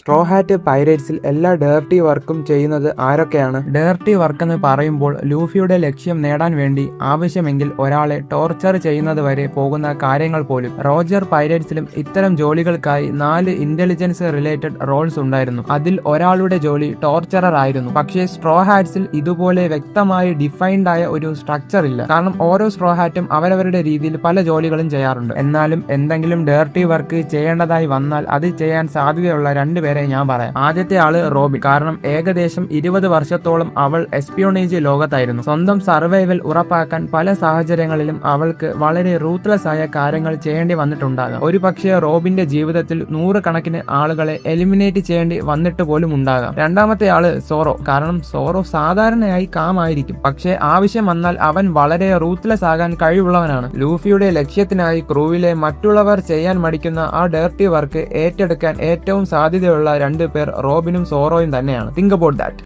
Straw hat പൈറേറ്റ്സിൽ എല്ലാ dirty വർക്കും ചെയ്യുന്നത് ആരൊക്കെയാണ്? ഡേർട്ടി വർക്ക് എന്ന് പറയുമ്പോൾ ലൂഫിയുടെ ലക്ഷ്യം നേടാൻ വേണ്ടി ആവശ്യമെങ്കിൽ ഒരാളെ ടോർച്ചർ ചെയ്യുന്നത് വരെ പോകുന്ന കാര്യങ്ങൾ പോലും. റോജർ പൈറേറ്റ്സിലും ഇത്തരം ജോലികൾക്കായി 4 ഇന്റലിജൻസ് റിലേറ്റഡ് റോൾസ് ഉണ്ടായിരുന്നു. അതിൽ ഒരാളുടെ ജോലി ടോർച്ചറർ ആയിരുന്നു. പക്ഷേ സ്ട്രോ ഹാറ്റ്സിൽ ഇതുപോലെ വ്യക്തമായി ഡിഫൈൻഡ് ആയ ഒരു സ്ട്രക്ചർ ഇല്ല. കാരണം ഓരോ സ്ട്രോ ഹാറ്റും അവരവരുടെ രീതിയിൽ പല ജോലികളും ചെയ്യാറുണ്ട്. എന്നാലും എന്തെങ്കിലും ഡേർട്ടി വർക്ക് ചെയ്യേണ്ടതായി വന്നാൽ അത് ചെയ്യാൻ സാധ്യതയുള്ള 2 പേരെ ഞാൻ പറയാം. ആദ്യത്തെ ആള് റോബിൻ. കാരണം ഏകദേശം 20 വർഷത്തോളം അവൾ എസ്പിയോണേജ് ലോകത്തായിരുന്നു. സ്വന്തം സർവൈവൽ ഉറപ്പാക്കാൻ പല സാഹചര്യങ്ങളിലും അവൾക്ക് വളരെ റൂത്ത്ലെസ് ആയ കാര്യങ്ങൾ ചെയ്യേണ്ടി വന്നിട്ടുണ്ടാകാം. ഒരു പക്ഷേ റോബിന്റെ ജീവിതത്തിൽ 100 കണക്കിന് ആളുകളെ എലിമിനേറ്റ് ചെയ്യേണ്ടി വന്നിട്ട് പോലും ഉണ്ടാകാം. രണ്ടാമത്തെ ആള് സോറോ. കാരണം സോറോ സാധാരണയായി കാമായിരിക്കും, പക്ഷേ ആവശ്യം വന്നാൽ അവൻ വളരെ റൂത്ത്ലെസ് ആകാൻ കഴിവുള്ളവനാണ്. ലൂഫിയുടെ ലക്ഷ്യത്തിനായി ക്രൂവിലെ മറ്റുള്ളവർ ചെയ്യാൻ മടിക്കുന്ന ആ ഡേർട്ടി വർക്ക് ഏറ്റെടുക്കാൻ ഏറ്റവും സാധ്യതയുള്ള 2 പേർ റോബിനും സോറോയും തന്നെയാണ്. Think about that.